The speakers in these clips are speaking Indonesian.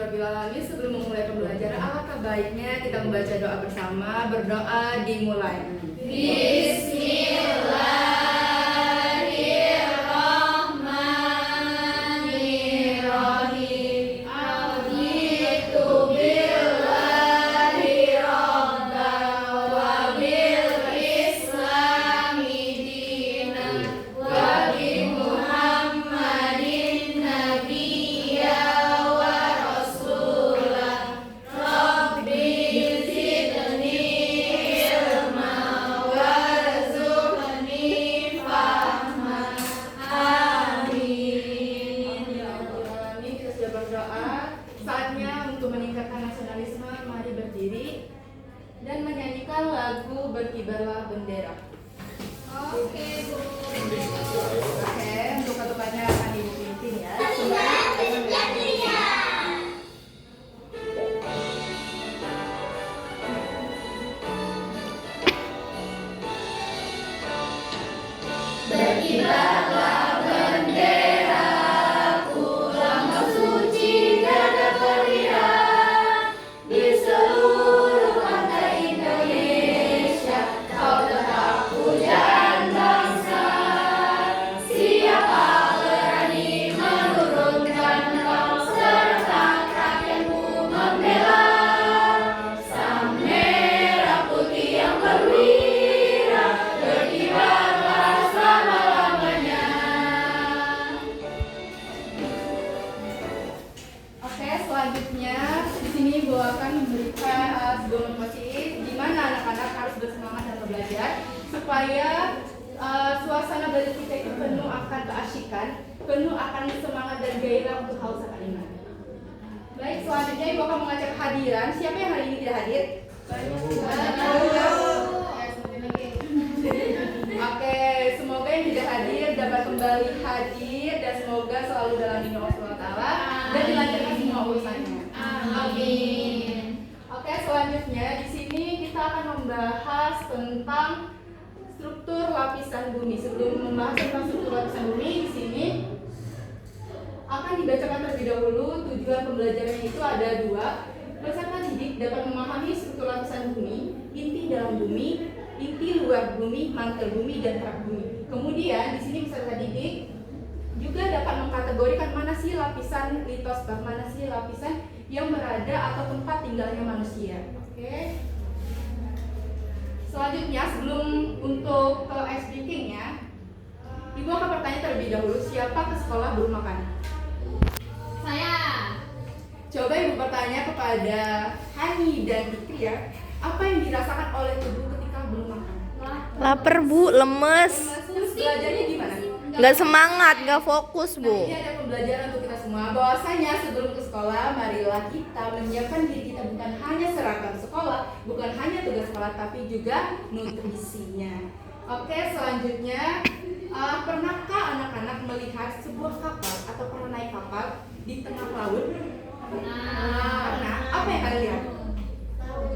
Alhamdulillahirabbil alamin. Sebelum memulai pembelajaran, alangkah baiknya kita membaca doa bersama. Berdoa dimulai. Bismillahirrahmanirrahim. Raditu billahi rabban wa bil islami dinan wa bi Muhammadin nabiyya wa rasulah. Rabbi zidni ilma warzuqni fahma. Amin. Ya Rabbal Alamin. Kita sudah berdoa. Saatnya untuk meningkatkan nasionalisme. Mari berdiri dan menyanyikan lagu Berkibarlah Bendera. Oke, Bu. Oke, untuk ketukannya akan Ibu pimpin ya. Berkibarlah benderaku, lambang suci gada perwira di seluruh pantai Indonesia. Kau tetap pujaan bangsa. Siapa berani menurunkan kau serta rakyatmu membela sang merah putih yang perwira. Berkibarlah selama-lamanya. Oke, selanjutnya di sini Ibu akan memberikan sebuah motivasi di mana anak-anak harus bersemangat dalam belajar supaya suasana belajar kita itu penuh akan keasyikan, penuh akan semangat dan gairah untuk haus akan iman. Baik, selanjutnya Ibu akan mengajak kehadiran. Siapa yang hari ini tidak hadir? Oke, semoga yang tidak hadir dapat kembali hadir dan semoga selalu dalam lindungan Allah SWT dan dilancarkan semua urusannya. Amin. Oke, selanjutnya di sini kita akan membahas tentang struktur lapisan bumi. Sebelum membahas tentang struktur lapisan bumi, di sini akan dibacakan terlebih dahulu. Tujuan pembelajarannya itu ada dua. Peserta didik dapat memahami struktur lapisan bumi, inti dalam bumi, inti luar bumi, mantel bumi, dan kerak bumi. Kemudian di sini peserta didik juga dapat mengkategorikan mana sih lapisan litosfer, mana sih lapisan yang berada atau tempat tinggalnya manusia. Oke. Selanjutnya, sebelum untuk ke ice breaking-nya, Ibu akan bertanya terlebih dahulu, siapa ke sekolah belum makan? Saya. Coba Ibu bertanya kepada Hani dan Fikri ya, apa yang dirasakan oleh tubuh ketika belum makan? Lapar Bu, lemes, Terus belajarnya gimana? nggak semangat, nggak fokus Nah, Bu. ini ada pembelajaran untuk kita semua. Bahwasanya sebelum ke sekolah, marilah kita menyiapkan diri kita bukan hanya seragam sekolah, bukan hanya tugas sekolah, tapi juga nutrisinya. Oke, selanjutnya, pernahkah anak-anak melihat sebuah kapal atau pernah naik kapal di tengah laut? Nah, apa yang kalian lihat?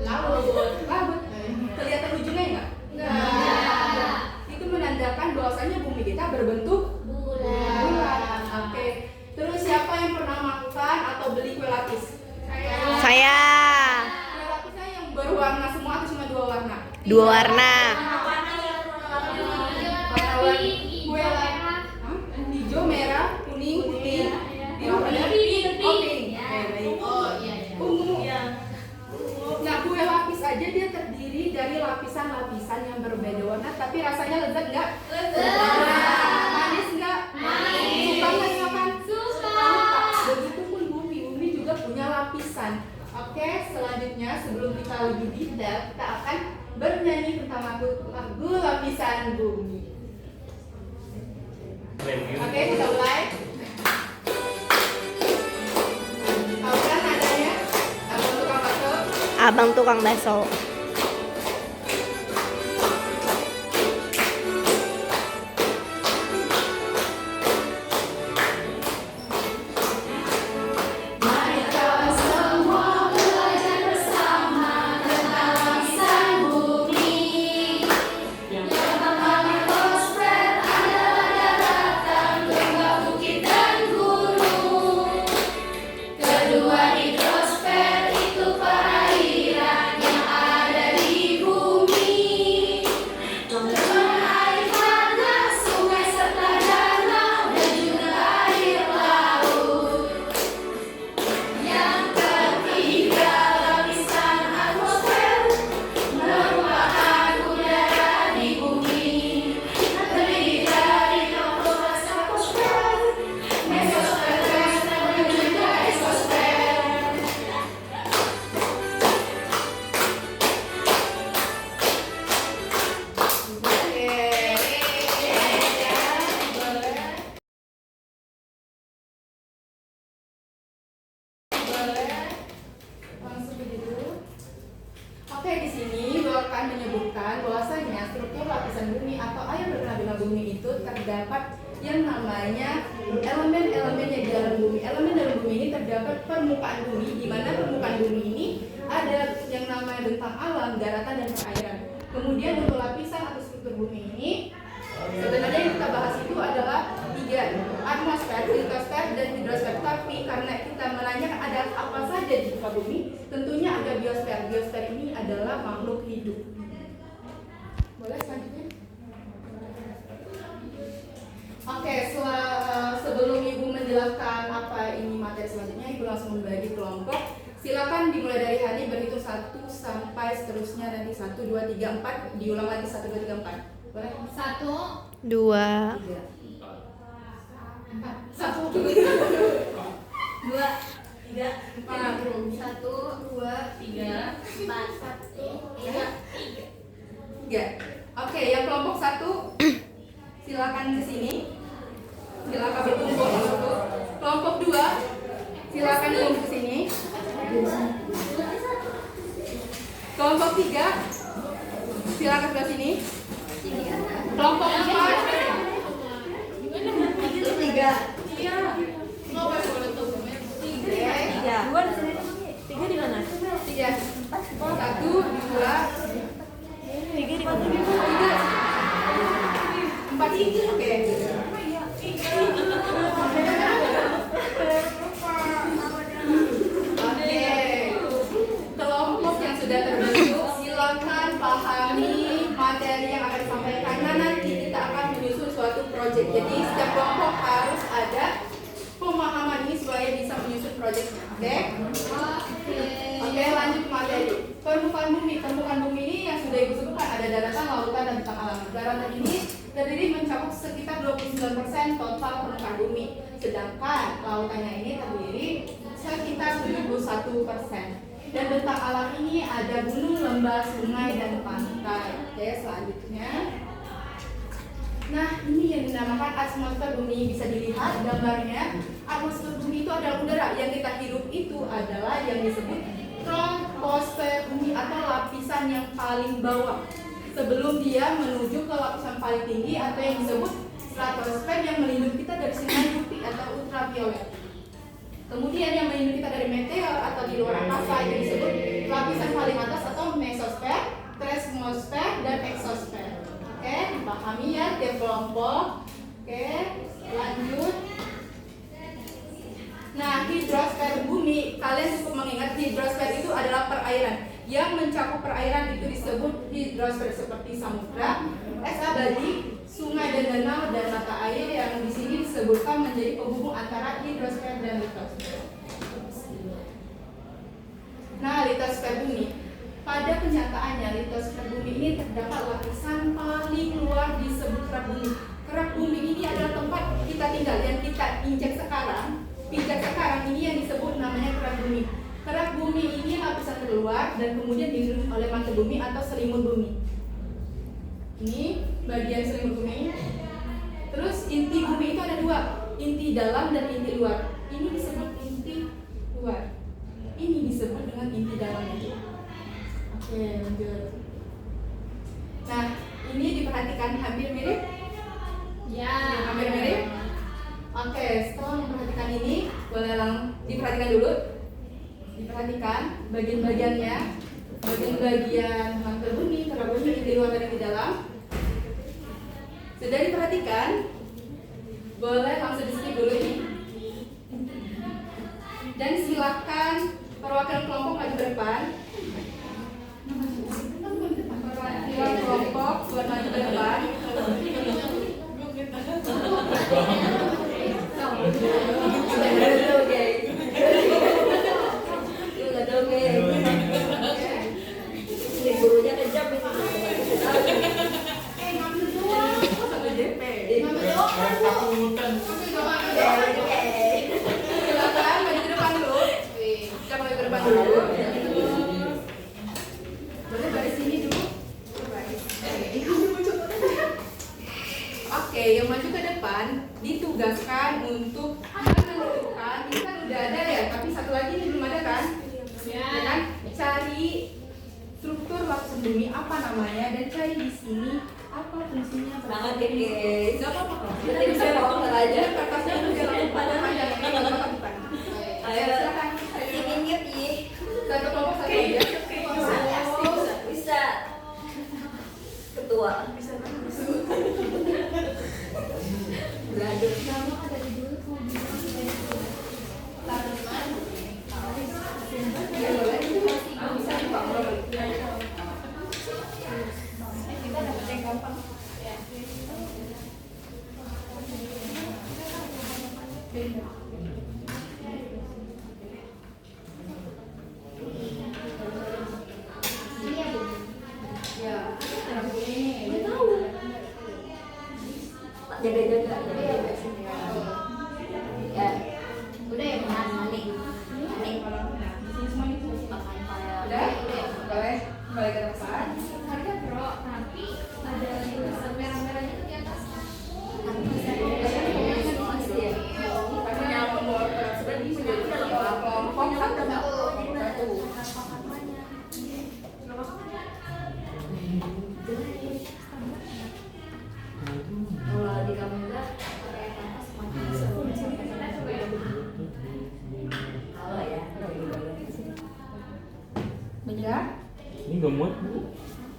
Laut. Kelihatan ujungnya enggak? Enggak. Itu menandakan bahwasanya bumi kita berbentuk bulat. Oke. Terus siapa yang pernah makan atau beli kue lapis? Saya Kue lapisnya yang berwarna semua atau cuma dua warna? 2 warna. Warna-warni kue lapis. Hijau, merah, kuning, putih. Biru, pink. Oh, pink. Baik. Ungu. Nah, kue lapis aja dia terdiri dari lapisan-lapisan yang berbeda warna, tapi rasanya lezat nggak? Manis nggak? Suka nggak dimakan? Suka. Begitupun bumi juga punya lapisan. Oke, selanjutnya sebelum kita lebih detail, kita akan bernyanyi tentang lagu lapisan bumi. Oke, kita mulai. Tahu kan nadanya? Abang tukang bakso. Abang tukang bakso. Mari kita semua belajar bersama tentang lapisan bumi. Yang pertama litosfer adalah daratan, lembah, bukit dan gunung. Kedua hidrosfer Oke, di sini gue akan menyebutkan bahwasanya struktur lapisan bumi atau air berkena bumi itu terdapat yang namanya elemen-elemennya di dalam bumi. Elemen dalam bumi ini terdapat permukaan bumi, di mana permukaan bumi ini ada yang namanya bentang alam, daratan, dan perairan. Kemudian untuk lapisan atau struktur bumi ini sebenarnya yang kita bahas itu adalah 3, atmosfer, litosfer, dan hidrosfer. Tapi karena kita menanyakan ada apa saja di muka bumi, tentunya ada biosfer. Biosfer ini adalah makhluk hidup. Boleh selanjutnya? Oke, sebelum Ibu menjelaskan apa ini materi selanjutnya, Ibu langsung membagi kelompok. Silakan dimulai dari Hani, berhitung 1 sampai seterusnya, nanti 1, 2, 3, 4, diulang lagi 1, 2, 3, 4. Boleh? 1, 2, 1, 2, 3, 4. 1, 2, 3, 4. 3. Oke, yang kelompok 1 silakan ke sini. Silakan berkumpul di situ. Kelompok 2 silakan kumpul ke sini. Kelompok 3 silakan ke sini. Kelompok 4 3. Dua di sini. 3 di mana? 3. 1, 2, 3 di mana? 4. Oke. Kelompok yang sudah terbentuk, silakan pahami materi yang akan disampaikan karena nanti kita akan menyusun suatu proyek. Jadi setiap kelompok harus ada pemahaman ini supaya bisa menyusun proyeknya. Oke? Oke, lanjut ke materi. Permukaan bumi. Permukaan bumi ini yang sudah Ibu sebutkan ada daratan, lautan, dan bentang alam. Daratan ini terdiri mencakup sekitar 29% total permukaan bumi. Sedangkan lautannya ini terdiri sekitar 71%. Dan bentang alam ini ada gunung, lembah, sungai, dan pantai. Oke, selanjutnya. Nah, ini yang dinamakan atmosfer bumi. Bisa dilihat gambarnya. Atmosfer bumi itu adalah udara. Yang kita hirup itu adalah yang disebut troposfer bumi atau lapisan yang paling bawah. Sebelum dia menuju ke lapisan paling tinggi atau yang disebut stratosfer yang melindungi kita dari sinar UV atau ultraviolet. Kemudian yang melindungi kita dari meteor atau di luar angkasa yang disebut lapisan paling atas atau mesosfer, thermosfer, dan exosfer. Oke, dipahami ya tiap kelompok. Oke, lanjut. Nah, hidrosfer bumi, kalian cukup mengingat hidrosfer itu adalah perairan. Yang mencakup perairan itu disebut hidrosfer seperti samudra, es abadi, sungai dan danau, dan mata air yang di sini disebutkan menjadi penghubung antara hidrosfer dan litosfer. Nah, litosfer bumi. Pada kenyataannya, litosfer bumi ini terdapat lapisan paling luar disebut kerak bumi. Kerak bumi ini adalah tempat kita tinggal yang kita injak sekarang. Pijak sekarang ini yang disebut namanya kerak bumi. Kerak bumi ini lapisan terluar dan kemudian dilindungi oleh mantel bumi atau selimut bumi. Ini bagian selimut bumi. Terus inti bumi itu ada 2, inti dalam dan inti luar. Ini disebut inti luar. Ini disebut dengan inti dalam. Oke, lanjut. Nah, ini diperhatikan hampir mirip? Ya. Hampir mirip? Oke, setelah memperhatikan ini, boleh diperhatikan dulu. Diperhatikan bagian-bagiannya, bagian-bagian mantel bumi, kerak bumi, inti luar dan inti dalam. Sudah diperhatikan? Boleh langsung di skip dulu ini. Dan silakan perwakilan kelompok maju ke depan. Perwakilan kelompok buat maju ke depan. Gurunya kejam ini. Silakan maju ke depan dulu. Kita maju ke depan dulu. Boleh dari sini dulu. Oke, yang maju ke depan ditugaskan untuk menentukan. Ini kan udah ada ya, tapi satu lagi ini belum ada kan? Ya kan? Cari struktur apa namanya dan cari di sini apa fungsinya. Sangat dikit. Nggak apa-apa kok. Nanti bisa ngomong aja. Kertasnya udah panjang. Ayo. Silakan. Ingin ngerti. Satu kelompok satu aja. Bisa. Ketua. Belajar. Jaga-jaga. Ya. Udah ya benar manik. Manik. Udah? Boleh kembali ke tempat. Harga pro, tapi ada tulisan merah-merahnya di atas. Karena nomor sebenarnya sudah kelompok satu. Kalau di kamu enggak pakai kanvas makin seru. Kalau ya. Benar? Ini nggak muat bu.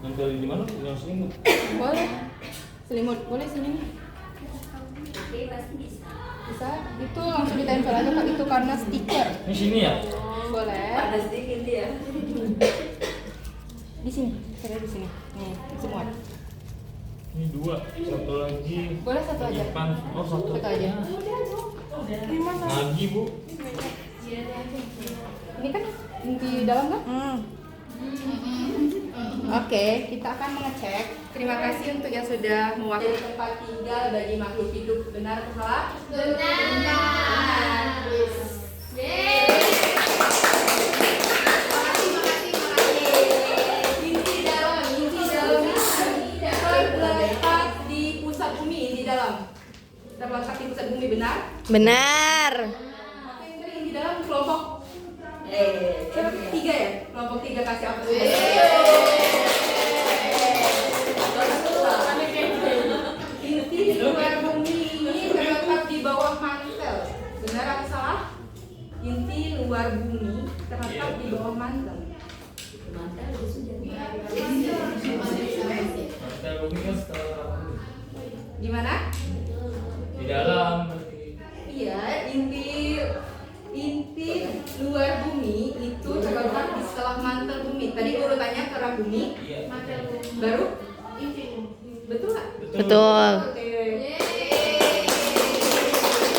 Yang kali di mana? Yang selimut. Boleh. Selimut boleh sini. Oke, pasti bisa. Bisa. Itu langsung ditempel aja Kak, itu karena stiker. Ini sini ya? Boleh. Panas dikit ya. Di sini. Saya di sini. Nih, semua. Ini dua, satu lagi. Boleh satu aja. Depan. Oh satu. Satu aja. Lagi bu. Ini kan di dalam kan? Oke, kita akan mengecek. Terima kasih untuk yang sudah mewakili tempat tinggal bagi makhluk hidup. Benar atau salah? Benar. Inti dalam terletak di pusat bumi, inti dalam terletak di pusat bumi, benar? Benar. Oke, inti dalam kelompok tiga ya? Kelompok tiga kasih apa? Inti luar bumi ini terletak di bawah mantel. Benar atau salah? Inti luar bumi terletak di bawah mantel. Mantel itu sudah. Mantel bumi kan setelah Gimana? di dalam. Iya, inti luar bumi itu terletak di setelah mantel bumi. Tadi urutannya kerah bumi, Iya. baru betul nggak? Betul. Oke.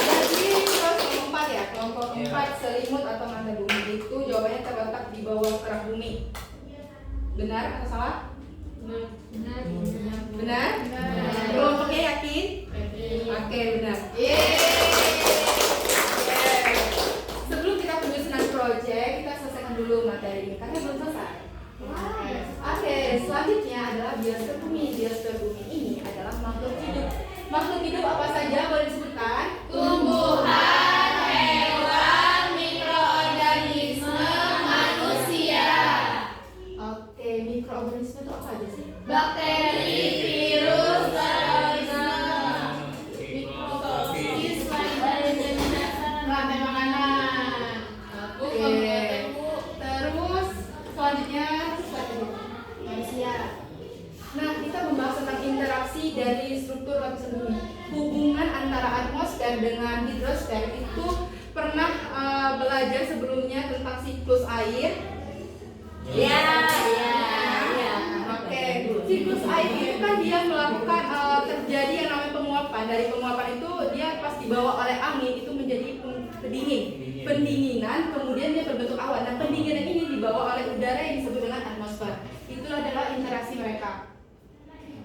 Jadi terus kelompok 4 ya, kelompok 4 selimut atau mantel bumi itu jawabannya terletak di bawah kerah bumi. Benar atau salah? Benar? Kelompoknya yakin? Oke, benar. Sebelum kita penyusunan proyek, kita selesaikan dulu materi ini karena belum selesai. Oke, selanjutnya adalah biosfer bumi. Biosfer bumi ini adalah makhluk hidup. Makhluk hidup apa saja boleh disebutkan? Tumbuhan, hewan, mikroorganisme, manusia. Oke, mikroorganisme itu apa aja sih? Bakteri, virus, organisme, mikroskopis, rantai makanan. Oke. Terus selanjutnya manusia. Nah, kita membahas tentang interaksi dari struktur lapisan bumi. Hubungan antara atmosfer dengan hidrosfer itu pernah belajar sebelumnya tentang siklus air. Ya. Oke, siklus air itu kan dia melakukan terjadi yang namanya penguapan. Dari penguapan itu dia pas dibawa oleh angin itu menjadi pendinginan, kemudian dia berbentuk awan. Nah, pendinginan ini dibawa oleh udara yang disebut dengan atmosfer. Itulah adalah interaksi mereka.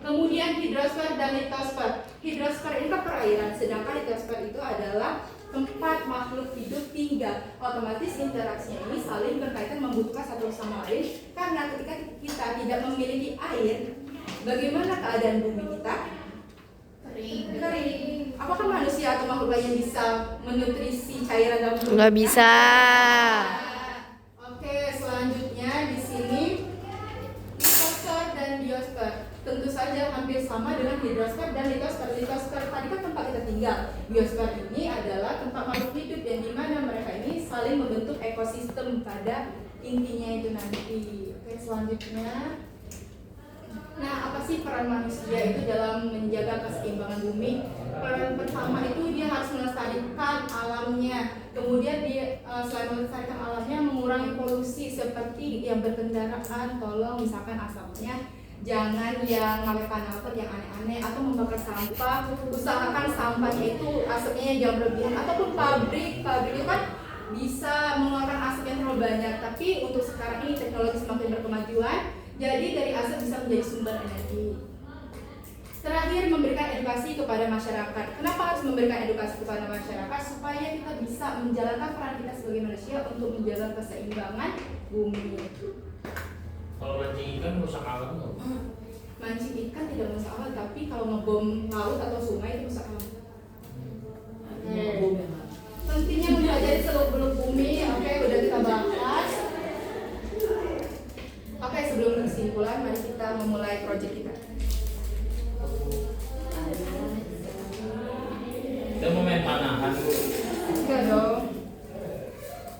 Kemudian hidrosfer dan litosfer. Hidrosfer itu kan perairan, sedangkan litosfer itu adalah tempat makhluk hidup tinggal. Otomatis interaksinya ini saling berkaitan, membutuhkan satu sama lain. Karena ketika kita tidak memiliki air, bagaimana keadaan bumi kita? Kering. Apakah manusia atau makhluk lain yang bisa menutrisi cairan dalam bumi? Nggak bisa. Oke, selanjutnya di sini litosfer dan Biosfer ini adalah tempat makhluk hidup yang dimana mereka ini saling membentuk ekosistem pada intinya itu nanti. Oke, selanjutnya. Nah, apa sih peran manusia itu dalam menjaga keseimbangan bumi? Peran pertama itu dia harus melestarikan alamnya. Kemudian dia selain melestarikan alamnya, mengurangi polusi seperti yang berkendaraan, tolong misalkan asapnya jangan yang ngawet-ngawet yang aneh-aneh atau membakar sampah. Usahakan sampahnya itu asapnya jangan berlebihan, ataupun pabrik itu kan bisa mengeluarkan asap yang terlalu banyak. Tapi untuk sekarang ini teknologi semakin berkemajuan, jadi dari asap bisa menjadi sumber energi. Terakhir, memberikan edukasi kepada masyarakat. Kenapa harus memberikan edukasi kepada masyarakat? Supaya kita bisa menjalankan peran kita sebagai manusia untuk menjaga keseimbangan bumi. Kalau mancing ikan rusak alam nggak? Mancing ikan tidak merusak alam, tapi kalau ngebom laut atau sungai itu rusak alam. Pentingnya mempelajari seluk-beluk bumi. Oke, udah kita bahas. Oke, sebelum kesimpulan, mari kita memulai proyek kita. Kita mau main panahan Bu. Enggak dong.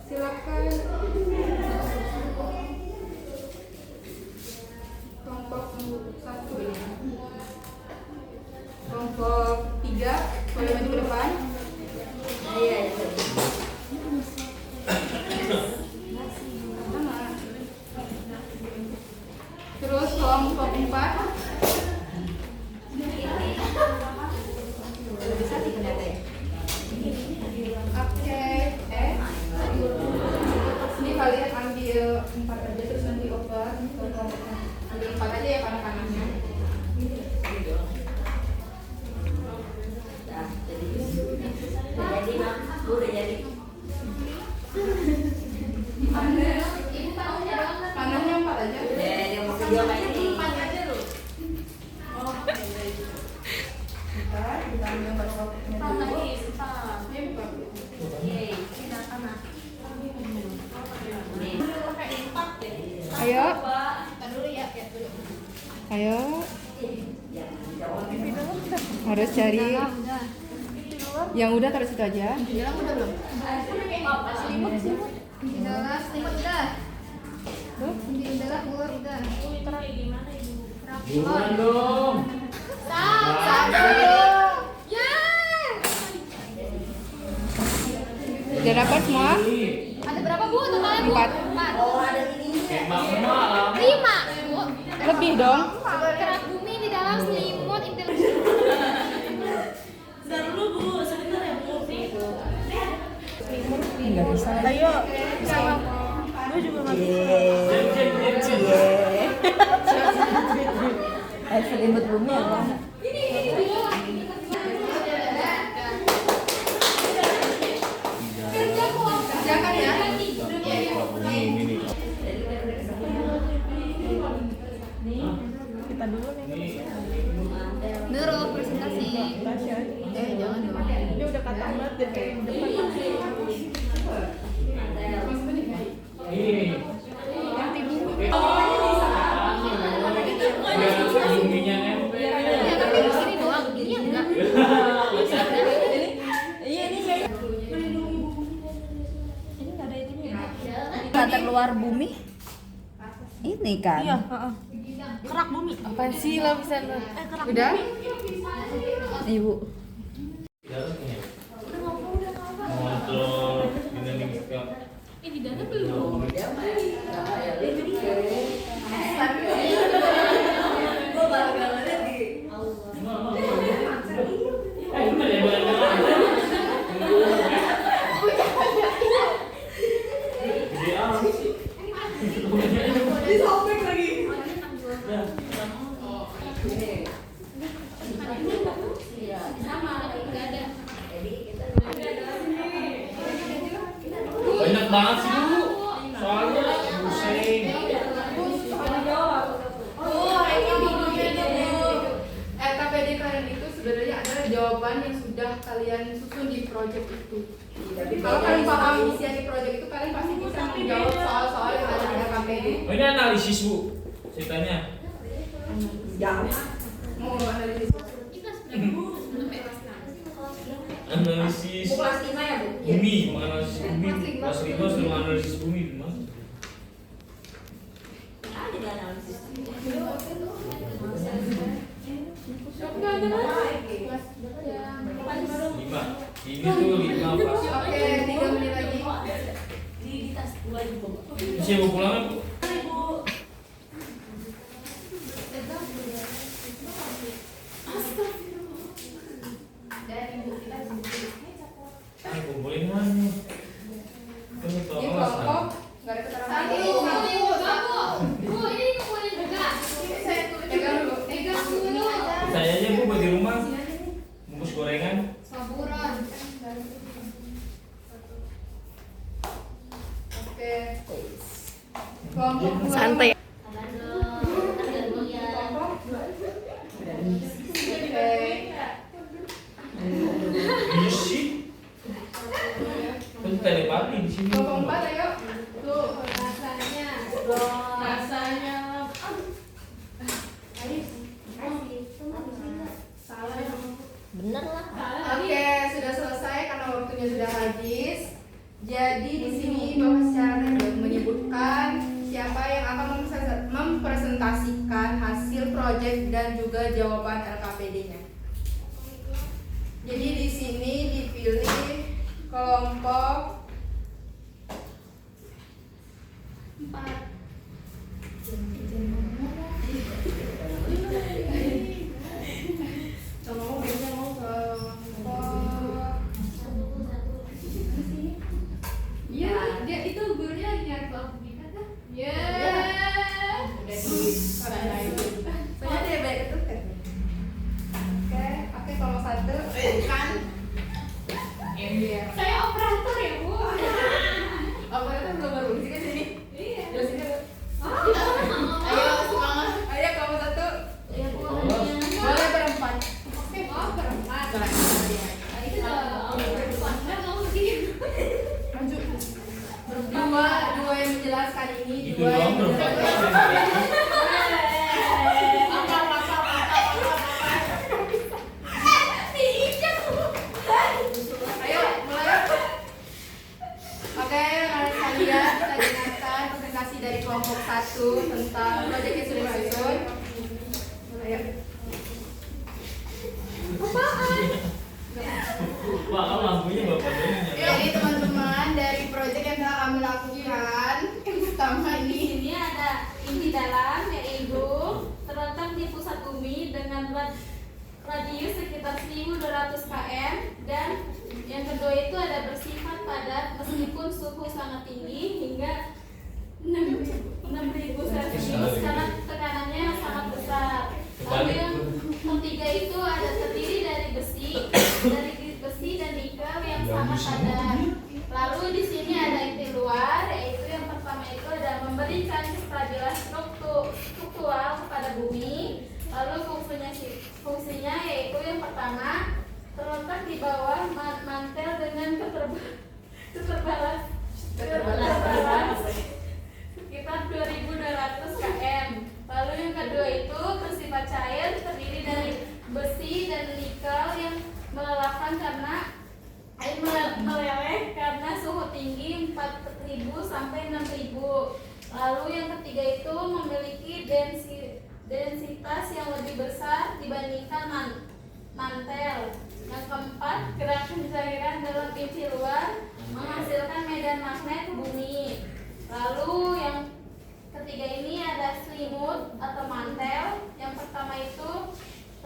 Silakan. Kelompok 1 ini. Kelompok 3 boleh maju ke depan. Iya. Sama. Terus kelompok 4. Bisa ternyata ya. Oke, ini kalian ambil 4 aja terus nanti oper. Ambil 4 aja ya panah-panahnya. Nah, jadi Mak, udah jadi. Panahnya 4 aja. Dia mau video kayak ini. Kita ambil yang kelompoknya dulu. Ini bukan. Ayo. Ayo. Harus cari yang udah taruh situ aja. Yang udah belum? Selimut udah. Udah keluar udah. Buruan dong. Udah dapat semua? Ada berapa Bu totalnya Bu? 4. Oh, ada ini. Kembang semua. 5 Bu. Lebih dong. Kerak bumi di dalam selimut Enggak bisa. Ayo. Gue juga enggak bisa. Selimut bumi apa? Kerjakan ya. Kita dulu nih. Nurul presentasi. Jangan dong. Ini udah kata banget deh kayak depan. Ini. Ganti bumbu. Buminya nempel. Ya tapi di sini doang. Ini enggak. Nggak terkeluar bumi. Ini kan. Iya, Kerak bumi. apa sih lo bisa udah? Ibu. Dalamnya. Motor dinamika. Di dalam belum. Bener ya bener. Gede amat sih. Disobek lagi. Banyak banget sih Bu. Soalnya pusing. RKPD kalian itu sebenarnya adalah jawaban yang sudah kalian susun di proyek itu. Kalau kalian paham isi di proyek itu, kalian pasti bisa menjawab soal-soal yang ada di RKPD. Oh, ini analisis Bu. Ceritanya. Mau analisis. Analisis bumi, kelas 5 suruh analisis bumi gimana? Ada nggak analisis? Enggak ada lagi. 5. Ini tuh 5 pas. Oke, 3 menit lagi. Di tas gua juga. Bisa mau pulang kan? Dan ibu kita Ah, kumpulin mana? Itu Di tolong kelompok nggak ada keterangan. Bu, ini kumpulin juga. Ini saya tulis. Pegang dulu. Pegang dulu. Saya aja bu buat di rumah. Bungkus gorengan. Saburan. Oke. Kelompok dua. Santai. Sabar dong, ada dia. Kelompok. Oke. Isi. Kan telepati di sini. Kelompok 4 ayo. Tuh, rasanya. Rasanya. Salah ya. Bener lah. Salah lagi. Oke, sudah selesai karena waktunya sudah habis. Jadi di sini Bapak secara random menyebutkan siapa yang akan mempresentasikan hasil proyek dan juga jawaban LKPD-nya. Jadi di sini dipilih kelompok 4. mau biasanya mau kelompok. Iya, dia itu gurunya lagi nyari kelompok kita kan? Iya. Udah di karena itu. Soalnya dia baik itu kan. Oke, kelompok 1 kan MDR. Saya operator ya, Bu. Apa itu belum baru sih kan sini? Iya. Terus ini. Oh. Ayo semangat. Ayo kelompok 1. Ya Bu. Boleh berempat. Oke, oh, berempat. Itu berempat. Kamu begini. Maju. Dua yang menjelaskan ini, Itu dua yang doang berempat. Ayo mulai. Oke, rekan kalian kita dengarkan presentasi dari kelompok 1 tentang proyek yang sudah disusun. Ayo. Pak, kan lampunya bapak doang ya. Jadi teman-teman dari proyek yang telah kami lakukan yang pertama Di ini sini ada inti dalam yaitu terletak di pusat bumi dengan radius sekitar 1200 km dan yang kedua itu ada bersifat padat meskipun suhu sangat tinggi hingga 6000 Celcius karena tekanannya yang sangat besar. Lalu yang ketiga itu ada terdiri dari besi dan nikel yang sama padat. Lalu di sini ada inti luar, yaitu yang pertama itu ada memberikan kestabilan struktural kepada bumi. Lalu fungsinya yaitu yang pertama terletak di bawah mantel dengan ketebalan sekitar 2200 km. Lalu yang kedua itu bersifat cair, terdiri dari besi dan nikel yang melelahkan karena meleleh karena suhu tinggi 4000 sampai 6000. Lalu yang ketiga itu memiliki densitas yang lebih besar dibandingkan mantel. Yang keempat, gerakan cairan dalam inti luar menghasilkan medan magnet bumi. Lalu yang ketiga ini ada selimut atau mantel. Yang pertama itu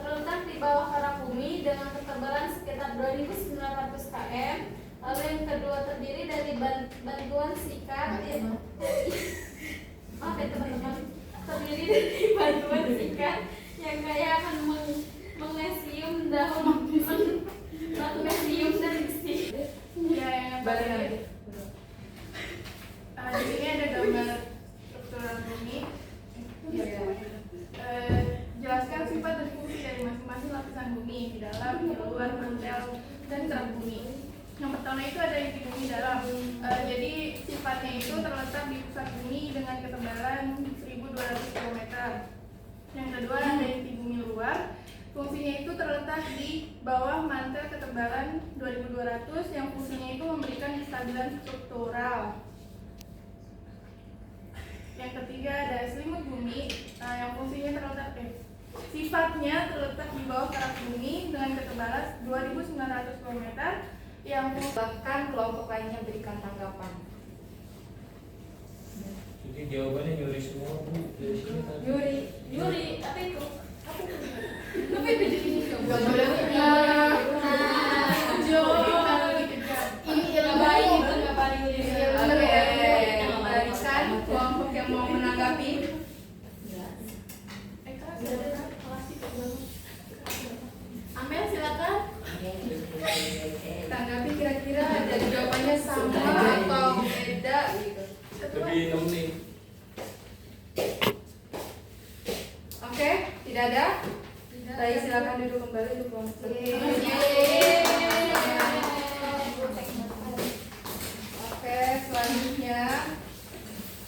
terletak di bawah kerak bumi dengan ketebalan sekitar 2900 km. Lalu yang kedua terdiri dari bantuan sikat maaf ya teman-teman, terdiri dari bantuan sikat yang kaya akan magnesium daun magnesium dan besi. Ya, yang balik lagi. Di sini ada gambar struktural bumi. Jelaskan sifat dan fungsi dari masing-masing lapisan bumi di dalam, di luar, mantel, dan kerak bumi. Yang pertama itu ada inti bumi dalam. Jadi sifatnya itu terletak di pusat bumi dengan ketebalan 1200 km. Yang kedua ada inti bumi luar. Fungsinya itu terletak di bawah mantel ketebalan 2200 yang fungsinya itu memberikan kestabilan struktural. Yang ketiga ada selimut bumi, yang fungsinya sifatnya terletak di bawah kerak bumi dengan ketebalan 2900 km yang bahkan kelompok lainnya berikan tanggapan. Jadi jawabannya Yuri semua Bu dari sini tadi. Yuri, tapi itu Tapi ini barisan kelompok yang mau menanggapi. Amel silakan. Tanggapi kira-kira dari jawabannya sama atau beda gitu. Lebih nemenin. Oke, tidak ada. Saya silakan duduk kembali di kelompok. Oke, selanjutnya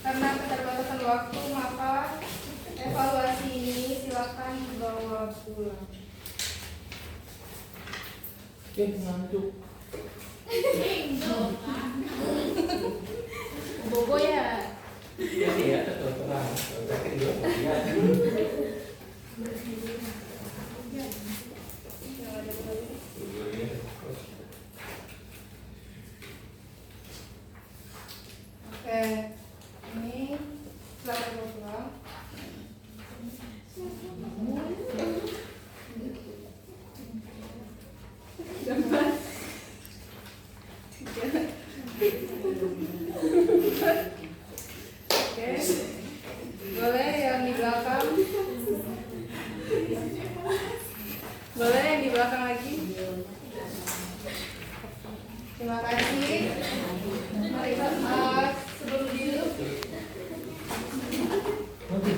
karena keterbatasan waktu maka evaluasi ini silakan dibawa pulang. Ngantuk. Bobo ya. Iya, terang. Tapi dia Oke, ini silakan dibawa pulang. Oke, boleh yang di belakang. Boleh yang di belakang lagi. Terima kasih. Mari sebelum duduk.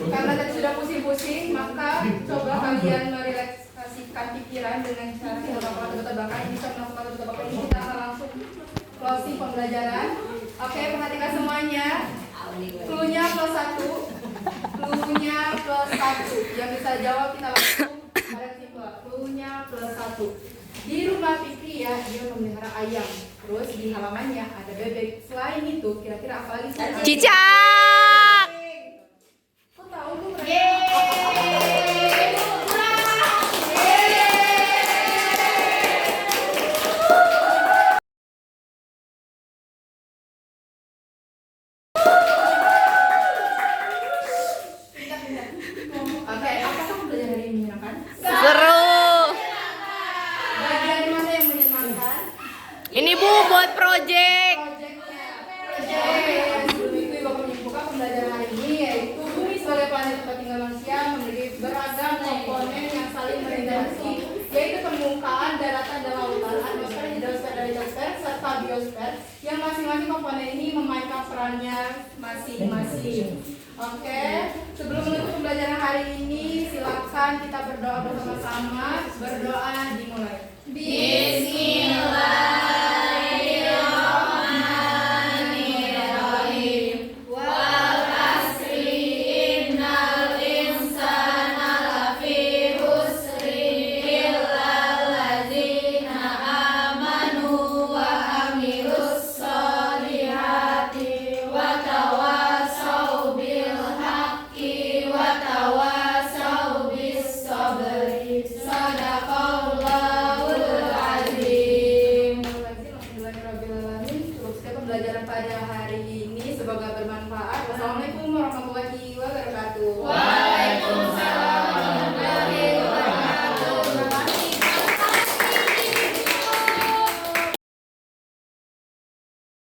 Karena tadi sudah pusing-pusing, maka coba kalian merelaksasikan pikiran dengan cara melakukan tebak-tebakan. Bisa melakukan tebak-tebakan ini kita akan langsung closing pembelajaran. Oke, perhatikan semuanya. Cluenya +1. Cluenya +1. Yang bisa jawab kita langsung pada kesimpulan. Cluenya +1. Di rumah Fikri ya, dia memelihara ayam. Terus di halamannya ada bebek. Selain itu, kira-kira apa lagi? Cicak. Kok tahu tuh? Oke, apakah pembelajaran hari ini menyenangkan? Seru. Bagian mana yang menyenangkan? Ini Bu buat project. Proyeknya. Sebelum itu Ibu akan membuka pembelajaran hari ini yaitu bumi sebagai planet tempat tinggal manusia memiliki beragam komponen yang saling berinteraksi, yaitu permukaan, daratan, dan lautan, atmosfer, hidrosfer, dan litosfer, serta biosfer, yang masing-masing komponen ini memainkan perannya masing-masing. Oke, sebelum menutup pembelajaran hari ini, silakan kita berdoa bersama-sama. Berdoa dimulai. Bismillahirrahmanirrahim. Wal asri innal insana lafi khusri illal ladzina amanu wa amilus solihati wa tawasau bil haqqi wa tawasau bis sabri. Sadaqallahul azim. Cukup sekian pembelajaran pada hari ini, semoga bermanfaat. Wassalamualaikum warahmatullahi wabarakatuh.